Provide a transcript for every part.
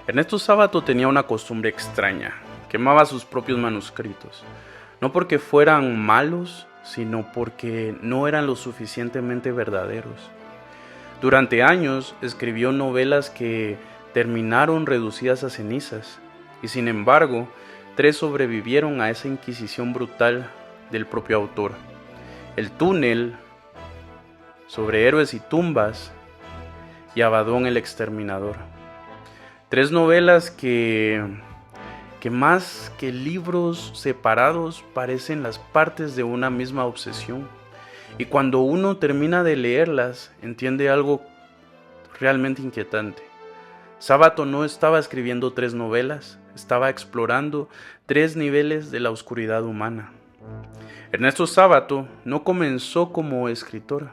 Ernesto Sábato tenía una costumbre extraña: quemaba sus propios manuscritos, no porque fueran malos, sino porque no eran lo suficientemente verdaderos. Durante años escribió novelas que terminaron reducidas a cenizas, y sin embargo, 3 sobrevivieron a esa inquisición brutal del propio autor: El túnel, Sobre héroes y tumbas y Abadón el exterminador. 3 novelas que más que libros separados parecen las partes de una misma obsesión. Y cuando uno termina de leerlas, entiende algo realmente inquietante. Sábato no estaba escribiendo 3 novelas, estaba explorando 3 niveles de la oscuridad humana. Ernesto Sábato no comenzó como escritor.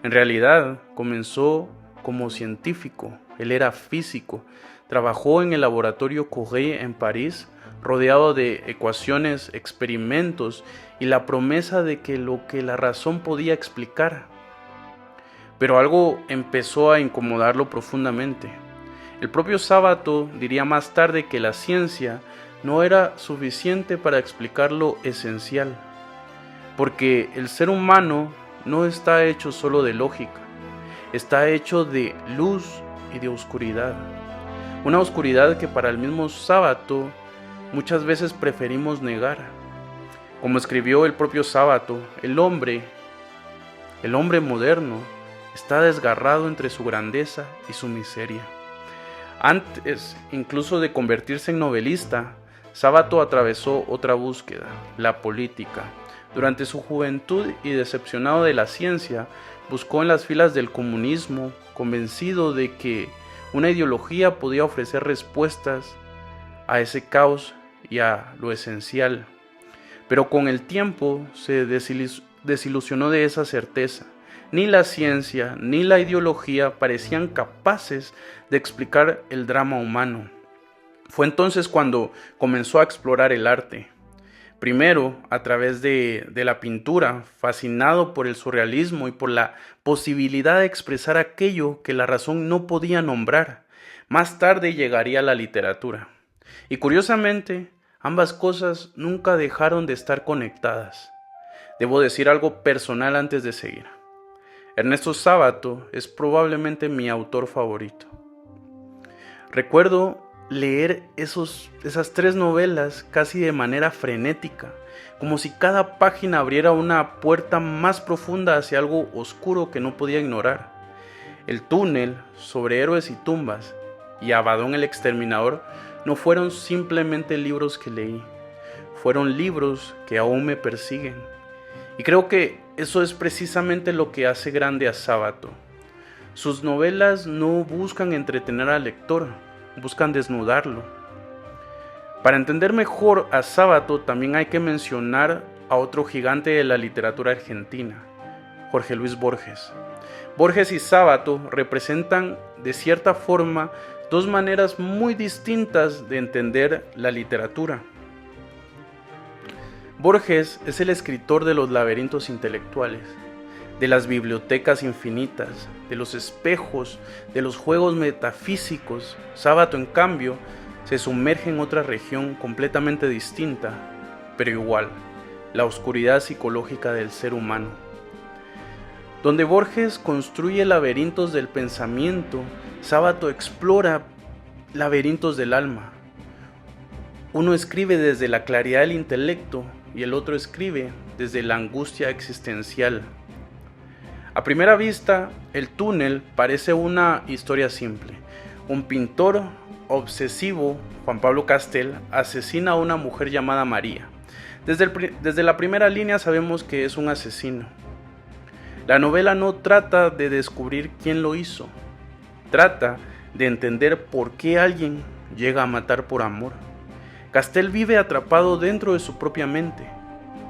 En realidad, comenzó como científico. Él era físico. Trabajó en el laboratorio Curie en París, rodeado de ecuaciones, experimentos y la promesa de que lo que la razón podía explicar. Pero algo empezó a incomodarlo profundamente. El propio Sábato diría más tarde que la ciencia no era suficiente para explicar lo esencial, porque el ser humano no está hecho solo de lógica, está hecho de luz y de oscuridad. Una oscuridad que para el mismo Sábato muchas veces preferimos negar. Como escribió el propio Sábato, el hombre moderno está desgarrado entre su grandeza y su miseria. Antes incluso de convertirse en novelista, Sábato atravesó otra búsqueda: la política. Durante su juventud y decepcionado de la ciencia, buscó en las filas del comunismo, convencido de que una ideología podía ofrecer respuestas a ese caos y a lo esencial. Pero con el tiempo se desilusionó de esa certeza. Ni la ciencia ni la ideología parecían capaces de explicar el drama humano. Fue entonces cuando comenzó a explorar el arte. Primero, a través de la pintura, fascinado por el surrealismo y por la posibilidad de expresar aquello que la razón no podía nombrar. Más tarde llegaría la literatura. Y curiosamente, ambas cosas nunca dejaron de estar conectadas. Debo decir algo personal antes de seguir. Ernesto Sábato es probablemente mi autor favorito. Recuerdo leer esas 3 novelas casi de manera frenética, como si cada página abriera una puerta más profunda hacia algo oscuro que no podía ignorar. El túnel, Sobre héroes y tumbas y Abadón el exterminador no fueron simplemente libros que leí, fueron libros que aún me persiguen. Y creo que eso es precisamente lo que hace grande a Sábato. Sus novelas no buscan entretener al lector, buscan desnudarlo. Para entender mejor a Sábato también hay que mencionar a otro gigante de la literatura argentina, Jorge Luis Borges. Borges y Sábato representan de cierta forma 2 maneras muy distintas de entender la literatura. Borges es el escritor de los laberintos intelectuales, de las bibliotecas infinitas, de los espejos, de los juegos metafísicos. Sábato, en cambio, se sumerge en otra región completamente distinta, pero igual, la oscuridad psicológica del ser humano. Donde Borges construye laberintos del pensamiento, Sábato explora laberintos del alma. Uno escribe desde la claridad del intelecto y el otro escribe desde la angustia existencial. A primera vista, El túnel parece una historia simple. Un pintor obsesivo, Juan Pablo Castel, asesina a una mujer llamada María. Desde la primera línea sabemos que es un asesino. La novela no trata de descubrir quién lo hizo, trata de entender por qué alguien llega a matar por amor. Castel vive atrapado dentro de su propia mente,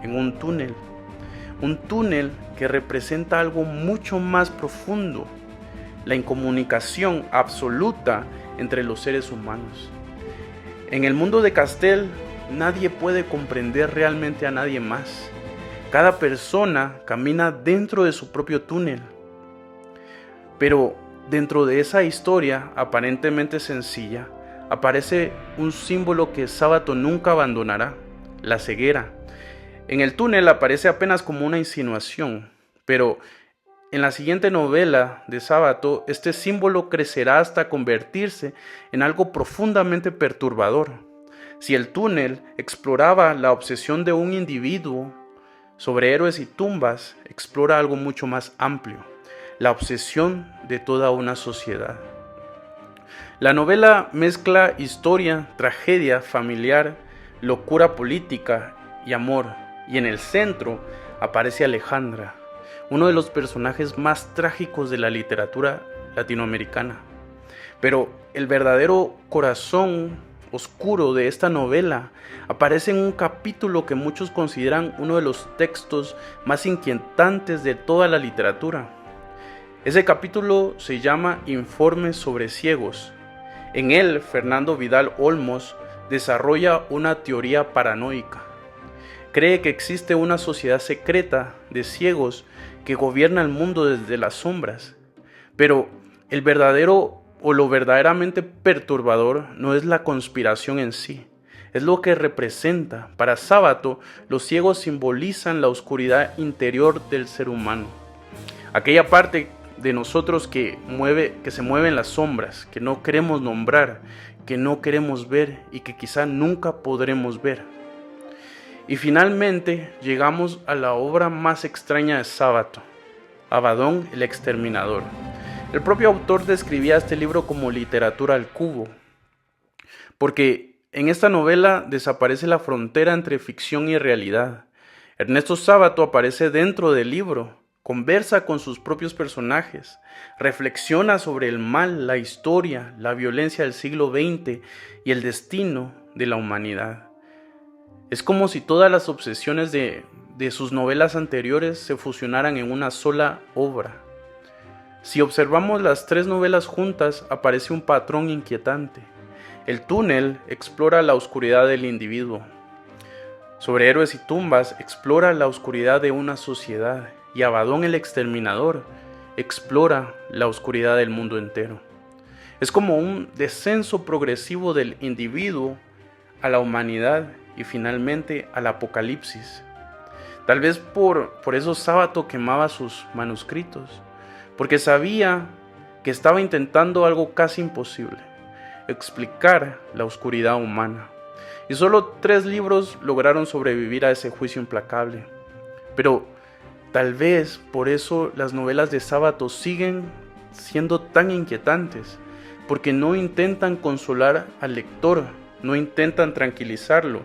en un túnel que representa algo mucho más profundo: la incomunicación absoluta entre los seres humanos. En el mundo de Castel, nadie puede comprender realmente a nadie más. Cada persona camina dentro de su propio túnel. Pero dentro de esa historia aparentemente sencilla, aparece un símbolo que Sábato nunca abandonará: la ceguera. En el túnel aparece apenas como una insinuación, pero en la siguiente novela de Sábato, este símbolo crecerá hasta convertirse en algo profundamente perturbador. Si el túnel exploraba la obsesión de un individuo sobre héroes y tumbas, explora algo mucho más amplio: la obsesión de toda una sociedad. La novela mezcla historia, tragedia familiar, locura política y amor, y en el centro aparece Alejandra, uno de los personajes más trágicos de la literatura latinoamericana. Pero el verdadero corazón oscuro de esta novela aparece en un capítulo que muchos consideran uno de los textos más inquietantes de toda la literatura. Ese capítulo se llama Informes sobre ciegos. En él, Fernando Vidal Olmos desarrolla una teoría paranoica. Cree que existe una sociedad secreta de ciegos que gobierna el mundo desde las sombras. Pero el verdadero o lo verdaderamente perturbador no es la conspiración en sí, es lo que representa. Para Sábato, los ciegos simbolizan la oscuridad interior del ser humano, aquella parte de nosotros que se mueve en las sombras, que no queremos nombrar, que no queremos ver y que quizá nunca podremos ver. Y finalmente llegamos a la obra más extraña de Sábato, Abadón el Exterminador. El propio autor describía este libro como literatura al cubo, porque en esta novela desaparece la frontera entre ficción y realidad. Ernesto Sábato aparece dentro del libro, conversa con sus propios personajes, reflexiona sobre el mal, la historia, la violencia del siglo XX y el destino de la humanidad. Es como si todas las obsesiones de sus novelas anteriores se fusionaran en una sola obra. Si observamos las tres novelas juntas, aparece un patrón inquietante. El túnel explora la oscuridad del individuo. Sobre héroes y tumbas explora la oscuridad de una sociedad. Y Abadón el Exterminador explora la oscuridad del mundo entero. Es como un descenso progresivo del individuo a la humanidad y finalmente al apocalipsis. Tal vez por eso Sábato quemaba sus manuscritos, porque sabía que estaba intentando algo casi imposible: explicar la oscuridad humana. Y solo 3 libros lograron sobrevivir a ese juicio implacable. Pero tal vez por eso las novelas de Sábato siguen siendo tan inquietantes, porque no intentan consolar al lector, no intentan tranquilizarlo,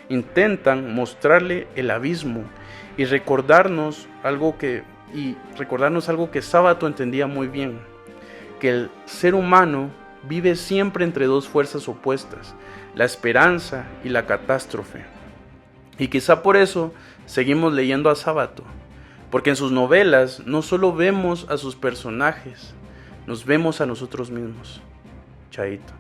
intentan mostrarle el abismo y recordarnos algo que Sábato entendía muy bien: que el ser humano vive siempre entre 2 fuerzas opuestas, la esperanza y la catástrofe. Y quizá por eso seguimos leyendo a Sábato, porque en sus novelas no solo vemos a sus personajes, nos vemos a nosotros mismos. Chaito.